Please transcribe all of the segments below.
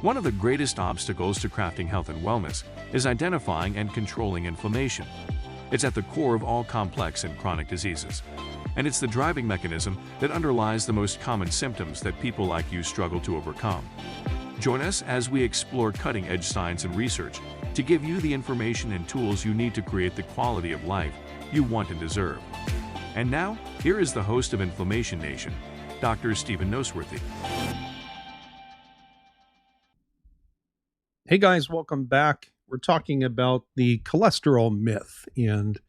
One of the greatest obstacles to crafting health and wellness is identifying and controlling inflammation. It's at the core of all complex and chronic diseases, and it's the driving mechanism that underlies the most common symptoms that people like you struggle to overcome. Join us as we explore cutting-edge science and research to give you the information and tools you need to create the quality of life you want and deserve. And now, here is the host of Inflammation Nation, Dr. Stephen Noseworthy. Hey guys, welcome back. We're talking about the cholesterol myth. And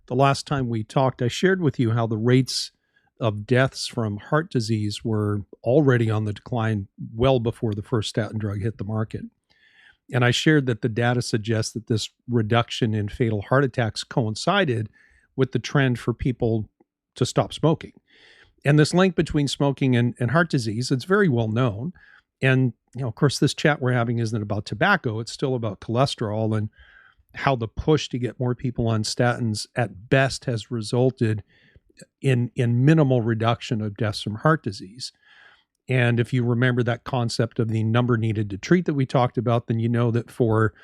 the last time we talked, I shared with you how the rates of deaths from heart disease were already on the decline well before the first statin drug hit the market. And I shared that the data suggests that this reduction in fatal heart attacks coincided with the trend for people to stop smoking. And this link between smoking and heart disease, it's very well known. And, of course, this chat we're having isn't about tobacco. It's still about cholesterol and how the push to get more people on statins at best has resulted in minimal reduction of deaths from heart disease. And if you remember that concept of the number needed to treat that we talked about, then you know that for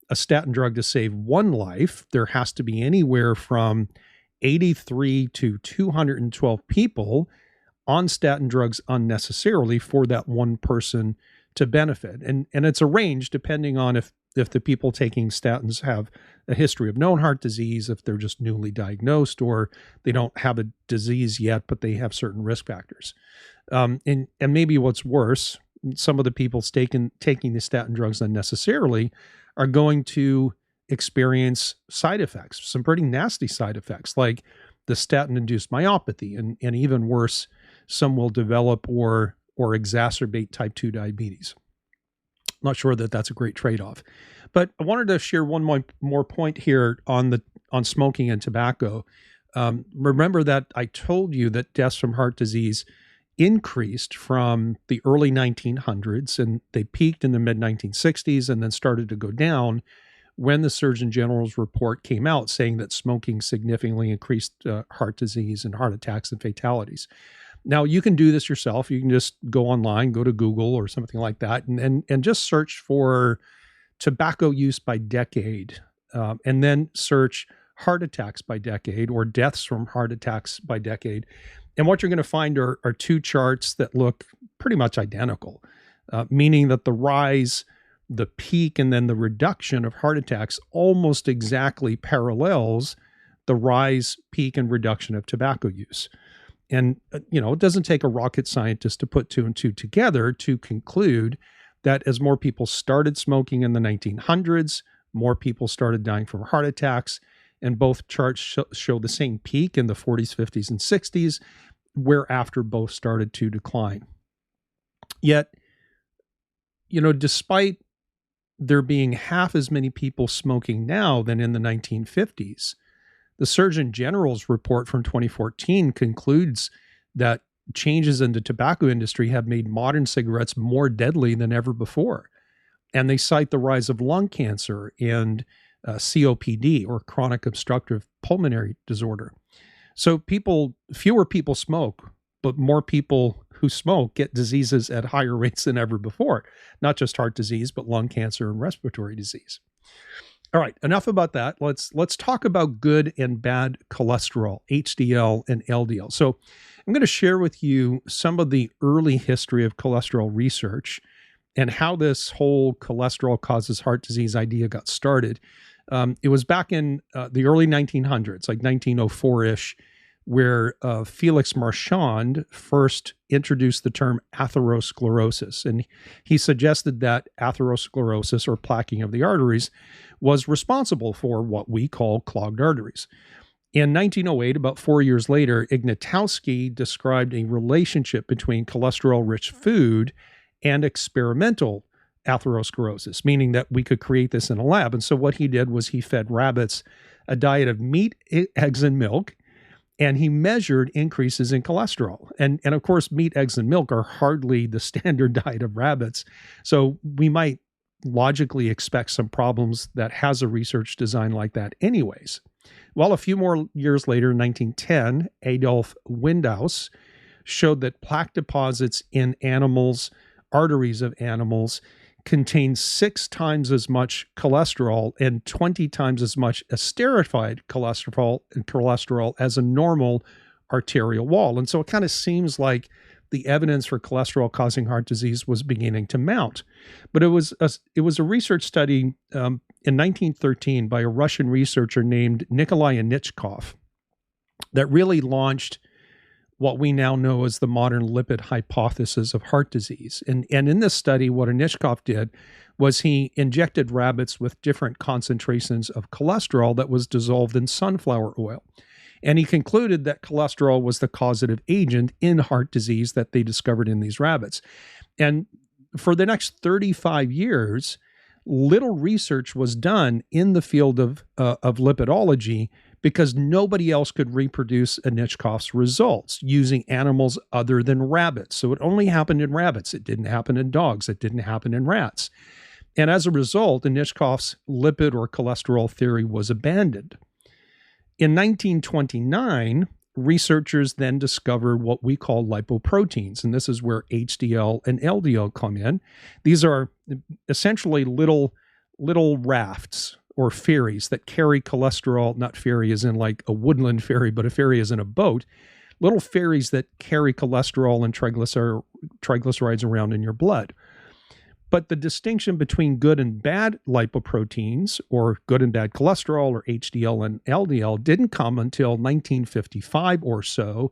a statin drug to save one life, there has to be anywhere from 83 to 212 people on statin drugs unnecessarily for that one person to benefit. And it's a range depending on if the people taking statins have a history of known heart disease, if they're just newly diagnosed, or they don't have a disease yet, but they have certain risk factors. And maybe what's worse, some of the people taking the statin drugs unnecessarily are going to experience side effects, some pretty nasty side effects, like the statin-induced myopathy, and even worse, some will develop or exacerbate type 2 diabetes. Not sure that that's a great trade-off. But I wanted to share one more point here on smoking and tobacco. Remember that I told you that deaths from heart disease increased from the early 1900s, and they peaked in the mid-1960s and then started to go down when the Surgeon General's report came out saying that smoking significantly increased heart disease and heart attacks and fatalities. Now, you can do this yourself. You can just go online, go to Google or something like that, and just search for tobacco use by decade, and then search heart attacks by decade or deaths from heart attacks by decade. And what you're going to find are two charts that look pretty much identical, meaning that the rise, the peak, and then the reduction of heart attacks almost exactly parallels the rise, peak, and reduction of tobacco use. And, it doesn't take a rocket scientist to put two and two together to conclude that as more people started smoking in the 1900s, more people started dying from heart attacks, and both charts show the same peak in the 40s, 50s, and 60s, whereafter both started to decline. Yet, despite there being half as many people smoking now than in the 1950s, the Surgeon General's report from 2014 concludes that changes in the tobacco industry have made modern cigarettes more deadly than ever before. And they cite the rise of lung cancer and COPD, or chronic obstructive pulmonary disorder. So fewer people smoke, but more people who smoke get diseases at higher rates than ever before, not just heart disease, but lung cancer and respiratory disease. All right, enough about that. Let's talk about good and bad cholesterol, HDL and LDL. So I'm going to share with you some of the early history of cholesterol research and how this whole cholesterol causes heart disease idea got started. It was back in the early 1900s, like 1904-ish, where Felix Marchand first introduced the term atherosclerosis. And he suggested that atherosclerosis, or plaquing of the arteries, was responsible for what we call clogged arteries. In 1908, about 4 years later, Ignatowski described a relationship between cholesterol-rich food and experimental atherosclerosis, meaning that we could create this in a lab. And so what he did was he fed rabbits a diet of meat, eggs, and milk, and he measured increases in cholesterol. And of course, meat, eggs, and milk are hardly the standard diet of rabbits. So we might logically expect some problems that has a research design like that anyways. Well, a few more years later, in 1910, Adolf Windaus showed that plaque deposits in animals, arteries of animals, contains 6 times as much cholesterol and 20 times as much esterified cholesterol as a normal arterial wall. And so it kind of seems like the evidence for cholesterol causing heart disease was beginning to mount. But it was a research study in 1913 by a Russian researcher named Nikolai Anichkov that really launched what we now know as the modern lipid hypothesis of heart disease. And in this study, what Anichkov did was he injected rabbits with different concentrations of cholesterol that was dissolved in sunflower oil. And he concluded that cholesterol was the causative agent in heart disease that they discovered in these rabbits. And for the next 35 years, little research was done in the field of lipidology because nobody else could reproduce Anichkov's results using animals other than rabbits. So it only happened in rabbits. It didn't happen in dogs. It didn't happen in rats. And as a result, Anichkov's lipid or cholesterol theory was abandoned. In 1929, researchers then discovered what we call lipoproteins, and this is where HDL and LDL come in. These are essentially little rafts or ferries that carry cholesterol, not ferry as in like a woodland ferry, but a ferry as in a boat, little ferries that carry cholesterol and triglycerides around in your blood. But the distinction between good and bad lipoproteins, or good and bad cholesterol, or HDL and LDL, didn't come until 1955 or so.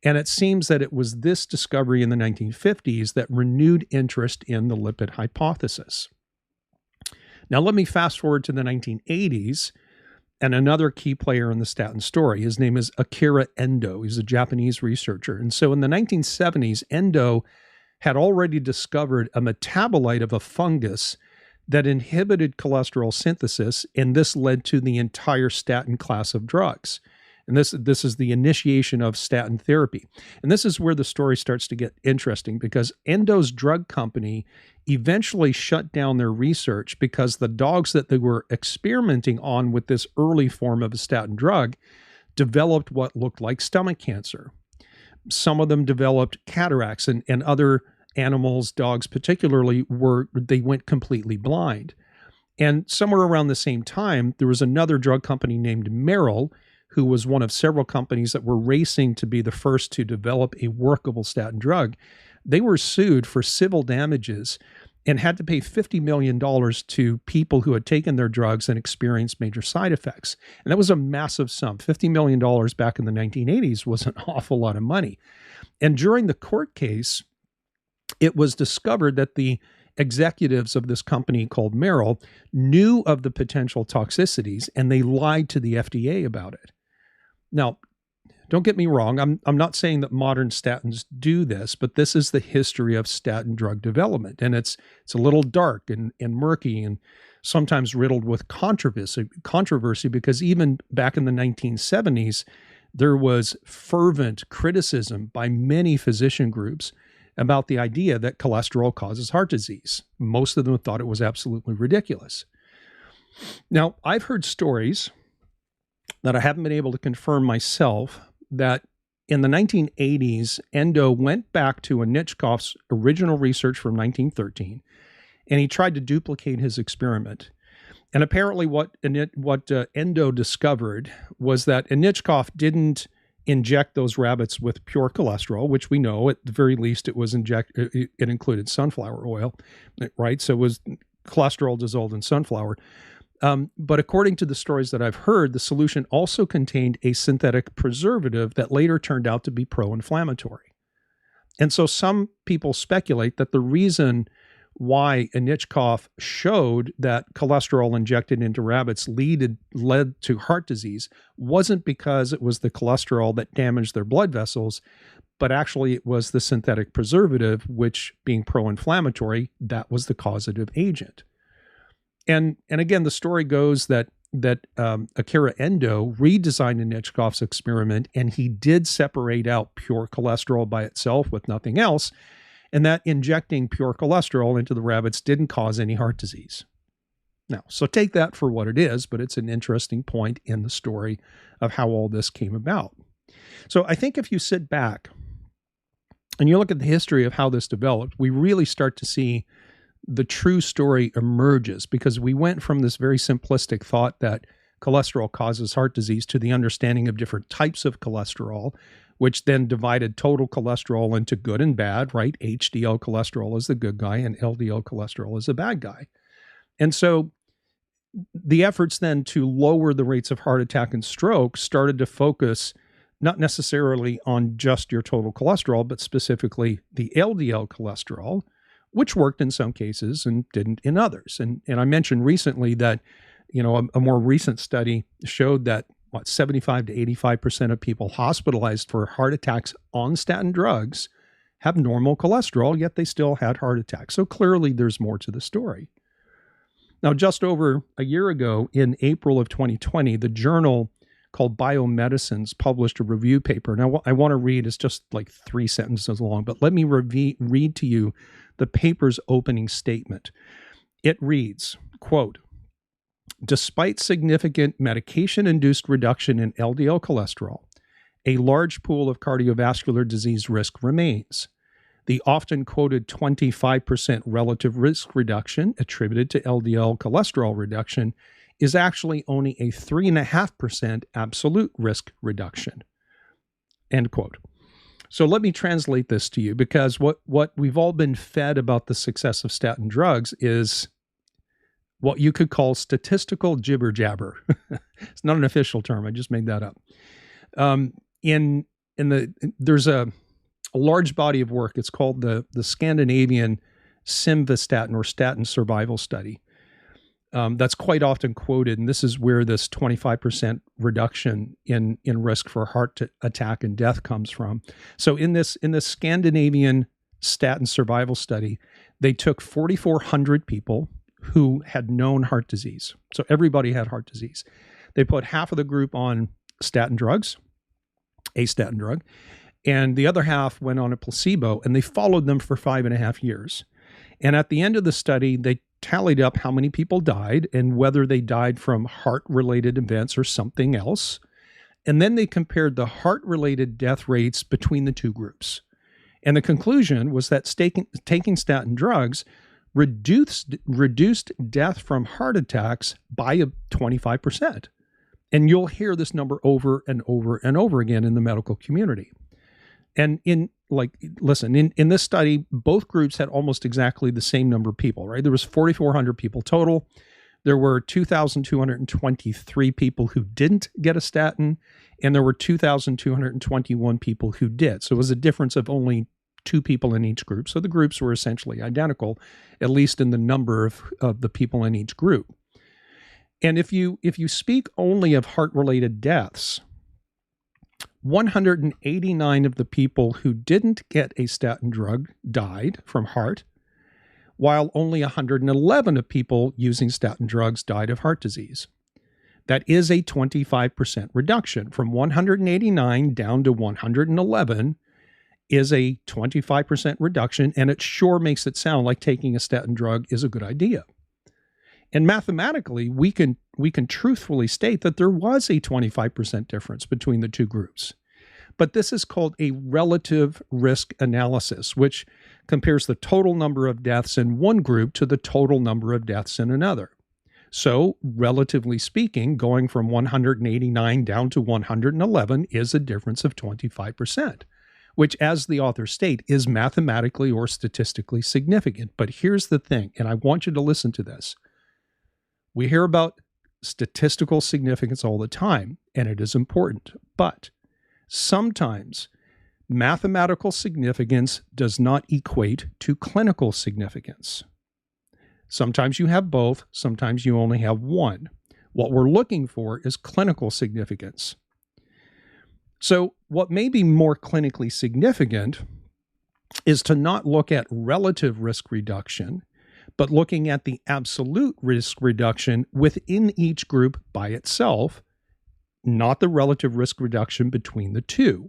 And it seems that it was this discovery in the 1950s that renewed interest in the lipid hypothesis. Now, let me fast forward to the 1980s and another key player in the statin story. His name is Akira Endo. He's a Japanese researcher. And so in the 1970s, Endo had already discovered a metabolite of a fungus that inhibited cholesterol synthesis, and this led to the entire statin class of drugs. And this is the initiation of statin therapy. And this is where the story starts to get interesting, because Endo's drug company eventually shut down their research because the dogs that they were experimenting on with this early form of a statin drug developed what looked like stomach cancer. Some of them developed cataracts, and other animals, dogs particularly, they went completely blind. And somewhere around the same time, there was another drug company named Merrill, who was one of several companies that were racing to be the first to develop a workable statin drug. They were sued for civil damages and had to pay $50 million to people who had taken their drugs and experienced major side effects. And that was a massive sum. $50 million back in the 1980s was an awful lot of money. And during the court case, it was discovered that the executives of this company called Merrill knew of the potential toxicities, and they lied to the FDA about it. Now, don't get me wrong. I'm not saying that modern statins do this, but this is the history of statin drug development. And it's a little dark and murky and sometimes riddled with controversy because even back in the 1970s, there was fervent criticism by many physician groups about the idea that cholesterol causes heart disease. Most of them thought it was absolutely ridiculous. Now, I've heard stories that I haven't been able to confirm myself that in the 1980s, Endo went back to Anichkov's original research from 1913, and he tried to duplicate his experiment. And apparently what Endo discovered was that Anichkov didn't inject those rabbits with pure cholesterol, which we know at the very least it included sunflower oil, right? So it was cholesterol dissolved in sunflower. But according to the stories that I've heard, the solution also contained a synthetic preservative that later turned out to be pro-inflammatory. And so some people speculate that the reason why Anichkov showed that cholesterol injected into rabbits led to heart disease wasn't because it was the cholesterol that damaged their blood vessels, but actually it was the synthetic preservative, which, being pro-inflammatory, that was the causative agent. And again, the story goes that Akira Endo redesigned Anichkov's experiment, and he did separate out pure cholesterol by itself with nothing else, and that injecting pure cholesterol into the rabbits didn't cause any heart disease. Now, so take that for what it is, but it's an interesting point in the story of how all this came about. So I think if you sit back and you look at the history of how this developed, we really start to see the true story emerges, because we went from this very simplistic thought that cholesterol causes heart disease to the understanding of different types of cholesterol, which then divided total cholesterol into good and bad, right? HDL cholesterol is the good guy and LDL cholesterol is the bad guy. And so the efforts then to lower the rates of heart attack and stroke started to focus not necessarily on just your total cholesterol, but specifically the LDL cholesterol, which worked in some cases and didn't in others. And I mentioned recently that, a more recent study showed that 75 to 85% of people hospitalized for heart attacks on statin drugs have normal cholesterol, yet they still had heart attacks. So clearly there's more to the story. Now, just over a year ago, in April of 2020, the journal called Biomedicines published a review paper. Now, I want to read, it's just like 3 sentences long, but let me read to you the paper's opening statement. It reads, quote, "Despite significant medication-induced reduction in LDL cholesterol, a large pool of cardiovascular disease risk remains. The often quoted 25% relative risk reduction attributed to LDL cholesterol reduction is actually only a 3.5% absolute risk reduction." End quote. So let me translate this to you, because what we've all been fed about the success of statin drugs is what you could call statistical jibber jabber. It's not an official term. I just made that up. There's a large body of work. It's called the Scandinavian simvastatin or statin survival study. That's quite often quoted, and this is where this 25% reduction in risk for heart attack and death comes from. So in this Scandinavian statin survival study, they took 4,400 people who had known heart disease. So everybody had heart disease. They put half of the group on statin drugs, a statin drug, and the other half went on a placebo, and they followed them for 5.5 years. And at the end of the study, they tallied up how many people died and whether they died from heart-related events or something else. And then they compared the heart-related death rates between the two groups. And the conclusion was that taking statin drugs reduced death from heart attacks by 25%. And you'll hear this number over and over and over again in the medical community. And in this study, both groups had almost exactly the same number of people, right? There was 4,400 people total. There were 2,223 people who didn't get a statin, and there were 2,221 people who did. So it was a difference of only 2 people in each group. So the groups were essentially identical, at least in the number of the people in each group. And if you speak only of heart-related deaths, 189 of the people who didn't get a statin drug died from heart, while only 111 of people using statin drugs died of heart disease. That is a 25% reduction. From 189 down to 111 is a 25% reduction, and it sure makes it sound like taking a statin drug is a good idea. And mathematically, we can truthfully state that there was a 25% difference between the two groups. But this is called a relative risk analysis, which compares the total number of deaths in one group to the total number of deaths in another. So, relatively speaking, going from 189 down to 111 is a difference of 25%, which, as the authors state, is mathematically or statistically significant. But here's the thing, and I want you to listen to this. We hear about statistical significance all the time, and it is important. But sometimes mathematical significance does not equate to clinical significance. Sometimes you have both, sometimes you only have one. What we're looking for is clinical significance. So what may be more clinically significant is to not look at relative risk reduction, but looking at the absolute risk reduction within each group by itself, not the relative risk reduction between the two,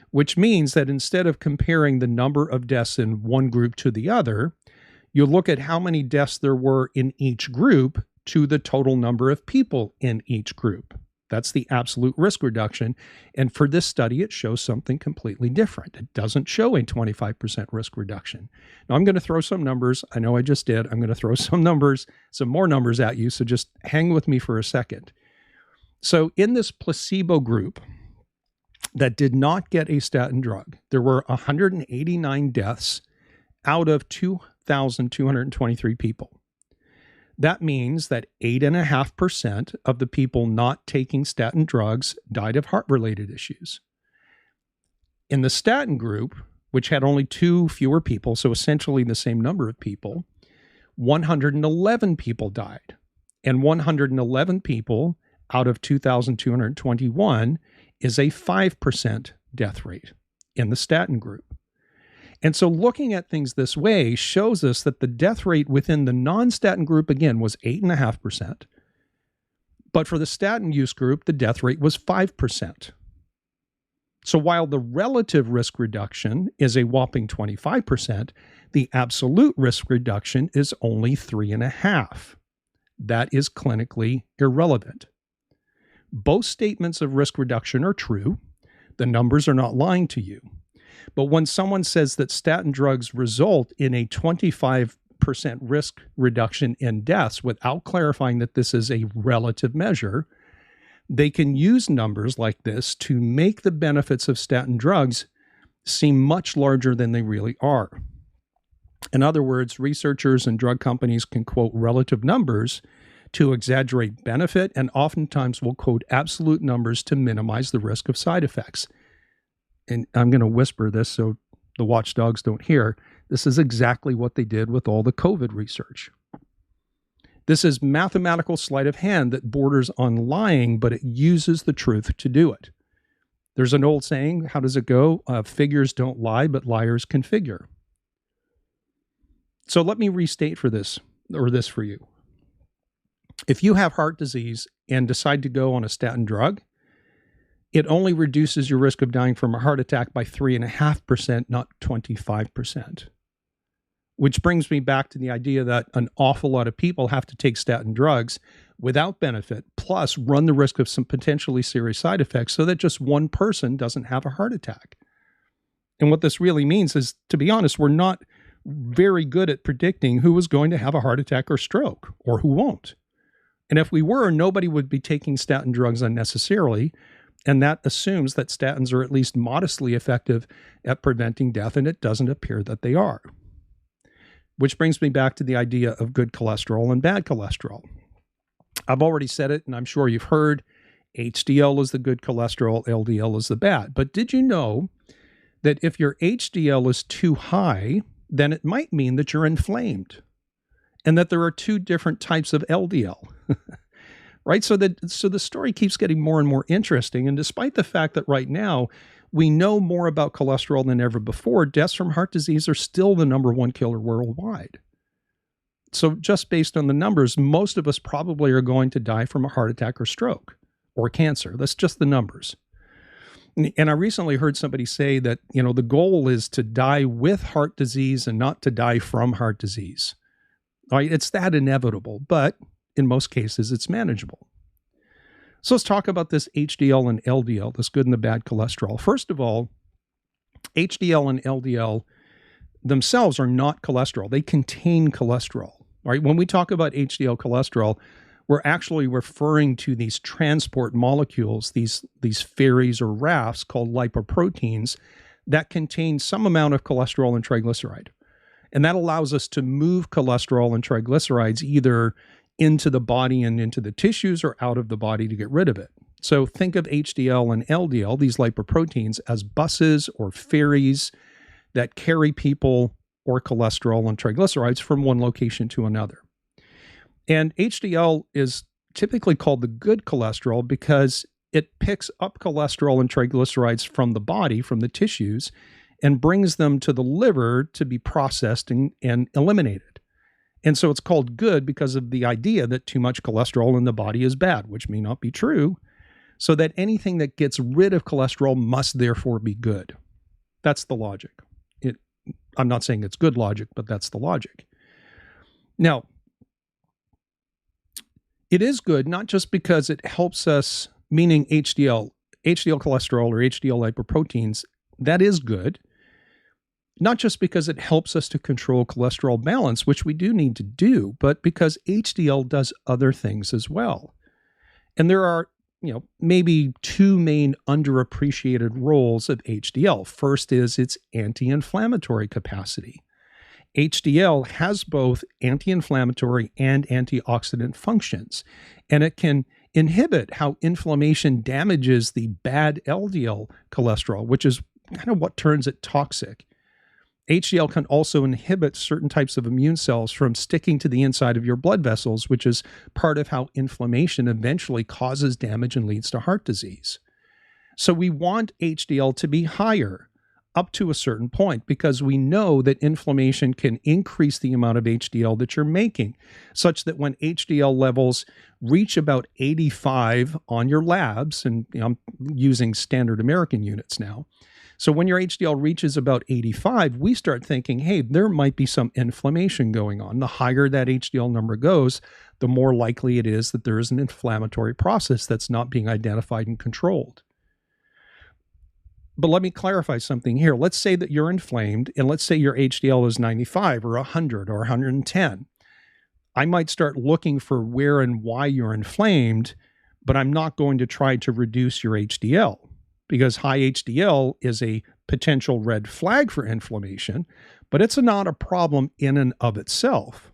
which means that instead of comparing the number of deaths in one group to the other, you look at how many deaths there were in each group to the total number of people in each group. That's the absolute risk reduction. And for this study, it shows something completely different. It doesn't show a 25% risk reduction. Now, I'm going to throw some numbers. I know I just did. I'm going to throw some more numbers at you. So just hang with me for a second. So in this placebo group that did not get a statin drug, there were 189 deaths out of 2,223 people. That means that 8.5% of the people not taking statin drugs died of heart-related issues. In the statin group, which had only 2 fewer people, so essentially the same number of people, 111 people died. And 111 people out of 2,221 is a 5% death rate in the statin group. And so looking at things this way shows us that the death rate within the non-statin group, again, was 8.5%. But for the statin use group, the death rate was 5%. So while the relative risk reduction is a whopping 25%, the absolute risk reduction is only 3.5%. That is clinically irrelevant. Both statements of risk reduction are true. The numbers are not lying to you. But when someone says that statin drugs result in a 25% risk reduction in deaths without clarifying that this is a relative measure, they can use numbers like this to make the benefits of statin drugs seem much larger than they really are. In other words, researchers and drug companies can quote relative numbers to exaggerate benefit and oftentimes will quote absolute numbers to minimize the risk of side effects. And I'm going to whisper this so the watchdogs don't hear. This is exactly what they did with all the COVID research. This is mathematical sleight of hand that borders on lying, but it uses the truth to do it. There's an old saying, how does it go? Figures don't lie, but liars can figure. So let me restate this for you. If you have heart disease and decide to go on a statin drug, it only reduces your risk of dying from a heart attack by 3.5%, not 25%. Which brings me back to the idea that an awful lot of people have to take statin drugs without benefit, plus run the risk of some potentially serious side effects so that just one person doesn't have a heart attack. And what this really means is, to be honest, we're not very good at predicting who is going to have a heart attack or stroke or who won't. And if we were, nobody would be taking statin drugs unnecessarily. And that assumes that statins are at least modestly effective at preventing death, and it doesn't appear that they are. Which brings me back to the idea of good cholesterol and bad cholesterol. I've already said it, and I'm sure you've heard, HDL is the good cholesterol, LDL is the bad. But did you know that if your HDL is too high, then it might mean that you're inflamed, and that there are 2 different types of LDL? Right? So the story keeps getting more and more interesting. And despite the fact that right now we know more about cholesterol than ever before, deaths from heart disease are still the number 1 killer worldwide. So just based on the numbers, most of us probably are going to die from a heart attack or stroke or cancer. That's just the numbers. And I recently heard somebody say that, the goal is to die with heart disease and not to die from heart disease. All right, it's that inevitable, but in most cases, it's manageable. So let's talk about this HDL and LDL, this good and the bad cholesterol. First of all, HDL and LDL themselves are not cholesterol. They contain cholesterol. Right? When we talk about HDL cholesterol, we're actually referring to these transport molecules, these ferries or rafts called lipoproteins that contain some amount of cholesterol and triglyceride. And that allows us to move cholesterol and triglycerides either into the body and into the tissues or out of the body to get rid of it. So think of HDL and LDL, these lipoproteins, as buses or ferries that carry people or cholesterol and triglycerides from one location to another. And HDL is typically called the good cholesterol because it picks up cholesterol and triglycerides from the body, from the tissues, and brings them to the liver to be processed and eliminated. And so it's called good because of the idea that too much cholesterol in the body is bad, which may not be true, so that anything that gets rid of cholesterol must therefore be good. That's the logic. I'm not saying it's good logic, but that's the logic. Now, it is good not just because it helps us meaning HDL cholesterol or HDL lipoproteins, that is good. Not just because it helps us to control cholesterol balance, which we do need to do, but because HDL does other things as well. And there are, maybe two main underappreciated roles of HDL. First is its anti-inflammatory capacity. HDL has both anti-inflammatory and antioxidant functions, and it can inhibit how inflammation damages the bad LDL cholesterol, which is kind of what turns it toxic. HDL can also inhibit certain types of immune cells from sticking to the inside of your blood vessels, which is part of how inflammation eventually causes damage and leads to heart disease. So we want HDL to be higher up to a certain point because we know that inflammation can increase the amount of HDL that you're making, such that when HDL levels reach about 85 on your labs, and I'm using standard American units now, so when your HDL reaches about 85, we start thinking, hey, there might be some inflammation going on. The higher that HDL number goes, the more likely it is that there is an inflammatory process that's not being identified and controlled. But let me clarify something here. Let's say that you're inflamed, and let's say your HDL is 95 or 100 or 110. I might start looking for where and why you're inflamed, but I'm not going to try to reduce your HDL. Because high HDL is a potential red flag for inflammation, but it's not a problem in and of itself.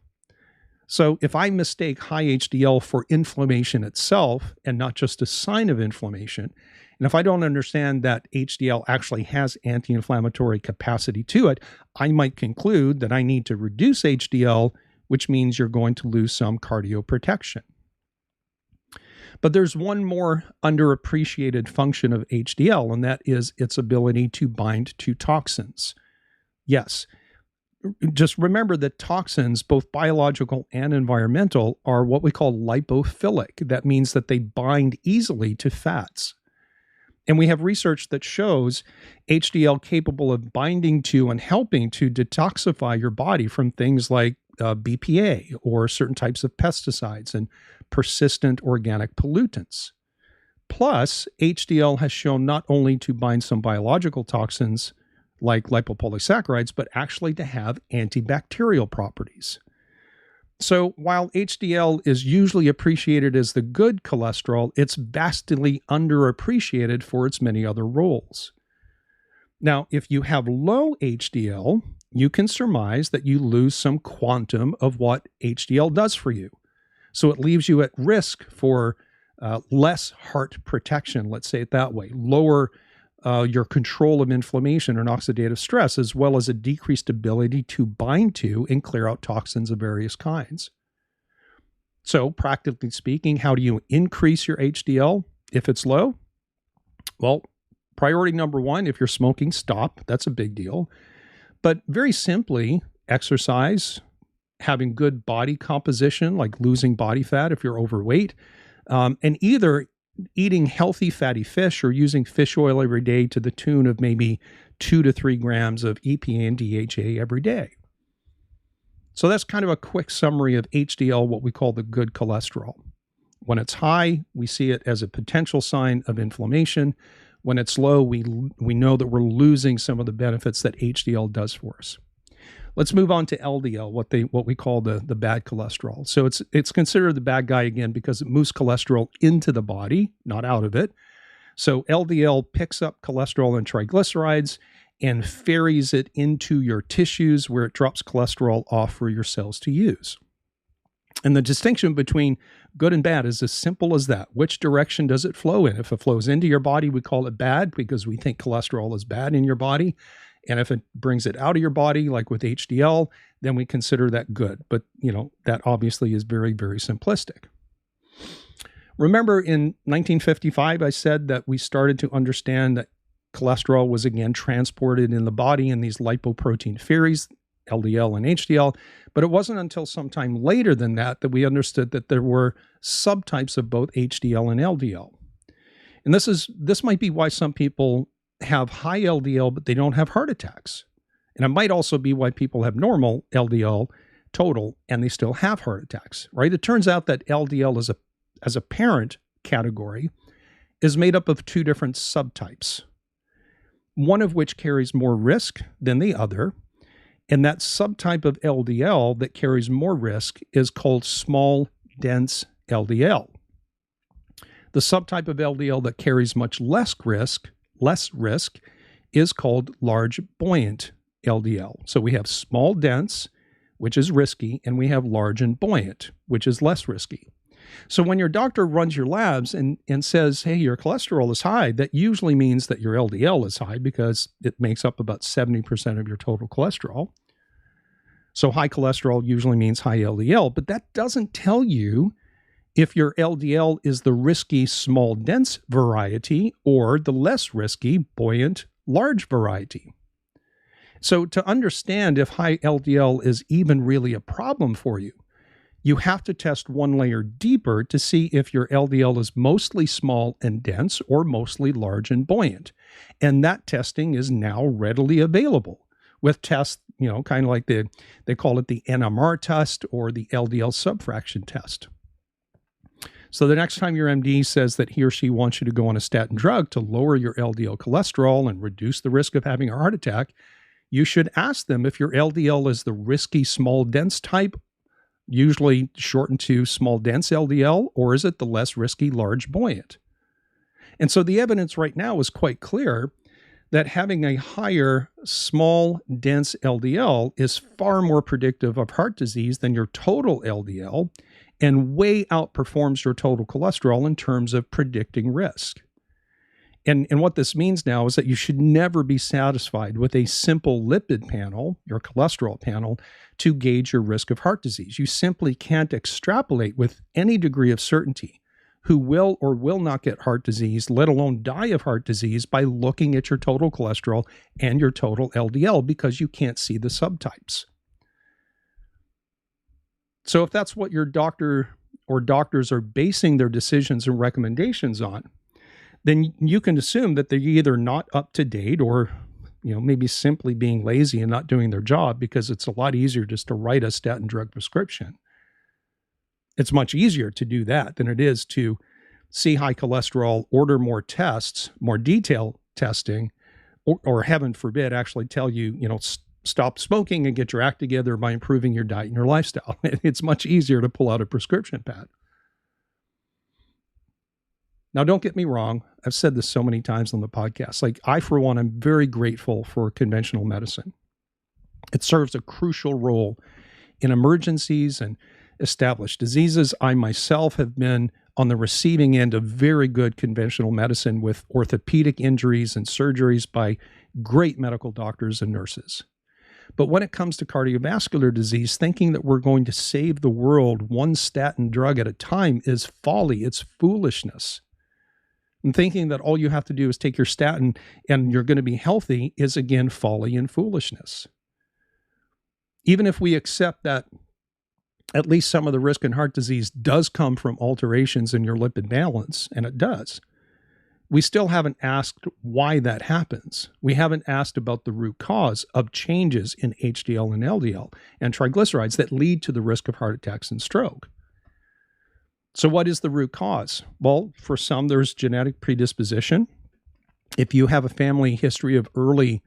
So if I mistake high HDL for inflammation itself and not just a sign of inflammation, and if I don't understand that HDL actually has anti-inflammatory capacity to it, I might conclude that I need to reduce HDL, which means you're going to lose some cardioprotection. But there's one more underappreciated function of HDL, and that is its ability to bind to toxins. Yes, just remember that toxins, both biological and environmental, are what we call lipophilic. That means that they bind easily to fats. And we have research that shows HDL capable of binding to and helping to detoxify your body from things like BPA or certain types of pesticides and persistent organic pollutants. Plus, HDL has shown not only to bind some biological toxins like lipopolysaccharides, but actually to have antibacterial properties. So while HDL is usually appreciated as the good cholesterol, it's vastly underappreciated for its many other roles. Now, if you have low HDL, you can surmise that you lose some quantum of what HDL does for you. So it leaves you at risk for less heart protection, let's say it that way, lower your control of inflammation and oxidative stress, as well as a decreased ability to bind to and clear out toxins of various kinds. So practically speaking, how do you increase your HDL if it's low? Well, priority number one, if you're smoking, stop. That's a big deal. But very simply, exercise, having good body composition, like losing body fat if you're overweight, and either eating healthy fatty fish or using fish oil every day to the tune of maybe 2 to 3 grams of EPA and DHA every day. So that's kind of a quick summary of HDL, what we call the good cholesterol. When it's high, we see it as a potential sign of inflammation. When it's low, we know that we're losing some of the benefits that HDL does for us. Let's move on to LDL, what we call the bad cholesterol. So it's considered the bad guy again because it moves cholesterol into the body, not out of it. So LDL picks up cholesterol and triglycerides and ferries it into your tissues where it drops cholesterol off for your cells to use. And the distinction between good and bad is as simple as that. Which direction does it flow in? If it flows into your body, we call it bad because we think cholesterol is bad in your body. And if it brings it out of your body, like with HDL, then we consider that good. But, that obviously is very, very simplistic. Remember in 1955, I said that we started to understand that cholesterol was again transported in the body in these lipoprotein ferries, LDL and HDL. But it wasn't until sometime later than that we understood that there were subtypes of both HDL and LDL. And this might be why some people have high LDL, but they don't have heart attacks. And it might also be why people have normal LDL total and they still have heart attacks, right? It turns out that LDL as a parent category is made up of two different subtypes, one of which carries more risk than the other. And that subtype of LDL that carries more risk is called small, dense LDL. The subtype of LDL that carries much less risk is called large, buoyant LDL. So we have small, dense, which is risky, and we have large and buoyant, which is less risky. So when your doctor runs your labs and says, hey, your cholesterol is high, that usually means that your LDL is high because it makes up about 70% of your total cholesterol. So high cholesterol usually means high LDL, but that doesn't tell you if your LDL is the risky small dense variety or the less risky buoyant large variety. So to understand if high LDL is even really a problem for you, you have to test one layer deeper to see if your LDL is mostly small and dense or mostly large and buoyant. And that testing is now readily available with tests, kind of like they call it the NMR test or the LDL subfraction test. So the next time your MD says that he or she wants you to go on a statin drug to lower your LDL cholesterol and reduce the risk of having a heart attack, you should ask them if your LDL is the risky small dense type, usually shortened to small dense LDL, or is it the less risky large buoyant? And so the evidence right now is quite clear that having a higher small dense LDL is far more predictive of heart disease than your total LDL and way outperforms your total cholesterol in terms of predicting risk. And what this means now is that you should never be satisfied with a simple lipid panel, your cholesterol panel, to gauge your risk of heart disease. You simply can't extrapolate with any degree of certainty who will or will not get heart disease, let alone die of heart disease, by looking at your total cholesterol and your total LDL because you can't see the subtypes. So if that's what your doctor or doctors are basing their decisions and recommendations on, then you can assume that they're either not up to date or, maybe simply being lazy and not doing their job, because it's a lot easier just to write a statin drug prescription. It's much easier to do that than it is to see high cholesterol, order more tests, more detailed testing, or heaven forbid, actually tell you, stop smoking and get your act together by improving your diet and your lifestyle. It's much easier to pull out a prescription pad. Now, don't get me wrong. I've said this so many times on the podcast. Like, I, for one, am very grateful for conventional medicine. It serves a crucial role in emergencies and established diseases. I myself have been on the receiving end of very good conventional medicine with orthopedic injuries and surgeries by great medical doctors and nurses. But when it comes to cardiovascular disease, thinking that we're going to save the world one statin drug at a time is folly. It's foolishness. And thinking that all you have to do is take your statin and you're going to be healthy is, again, folly and foolishness. Even if we accept that at least some of the risk in heart disease does come from alterations in your lipid balance, and it does, we still haven't asked why that happens. We haven't asked about the root cause of changes in HDL and LDL and triglycerides that lead to the risk of heart attacks and stroke. So what is the root cause? Well, for some, there's genetic predisposition. If you have a family history of early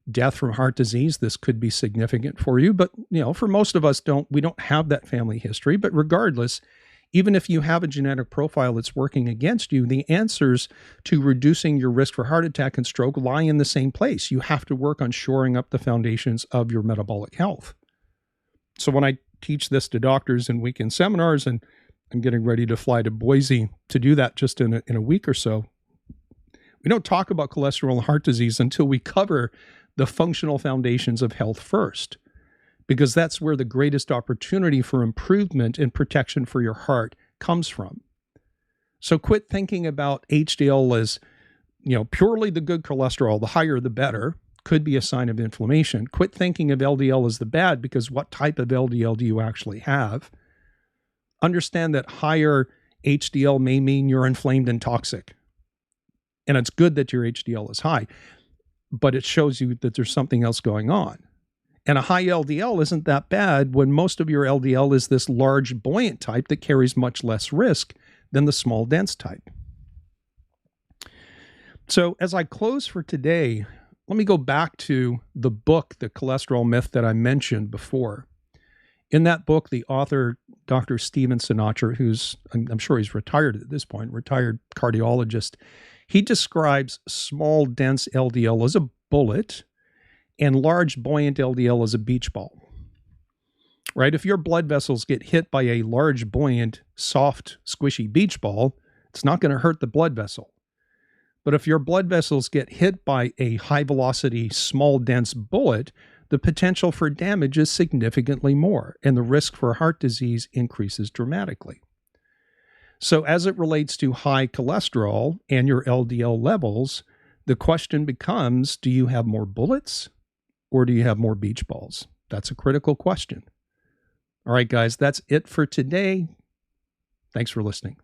death from heart disease, this could be significant for you. But, for most of us, we don't have that family history. But regardless, even if you have a genetic profile that's working against you, the answers to reducing your risk for heart attack and stroke lie in the same place. You have to work on shoring up the foundations of your metabolic health. So when I teach this to doctors in weekend seminars, and I'm getting ready to fly to Boise to do that just in a week or so, we don't talk about cholesterol and heart disease until we cover the functional foundations of health first, because that's where the greatest opportunity for improvement and protection for your heart comes from. So quit thinking about HDL as, purely the good cholesterol, the higher the better, could be a sign of inflammation. Quit thinking of LDL as the bad, because what type of LDL do you actually have? Understand that higher HDL may mean you're inflamed and toxic. And it's good that your HDL is high, but it shows you that there's something else going on. And a high LDL isn't that bad when most of your LDL is this large buoyant type that carries much less risk than the small dense type. So as I close for today, let me go back to the book, The Cholesterol Myth, that I mentioned before. In that book, the author, Dr. Steven Sinatra, who's, I'm sure he's retired at this point, retired cardiologist, he describes small, dense LDL as a bullet and large, buoyant LDL as a beach ball. Right? If your blood vessels get hit by a large, buoyant, soft, squishy beach ball, it's not going to hurt the blood vessel. But if your blood vessels get hit by a high-velocity, small, dense bullet, the potential for damage is significantly more, and the risk for heart disease increases dramatically. So as it relates to high cholesterol and your LDL levels, the question becomes, do you have more bullets or do you have more beach balls? That's a critical question. All right, guys, that's it for today. Thanks for listening.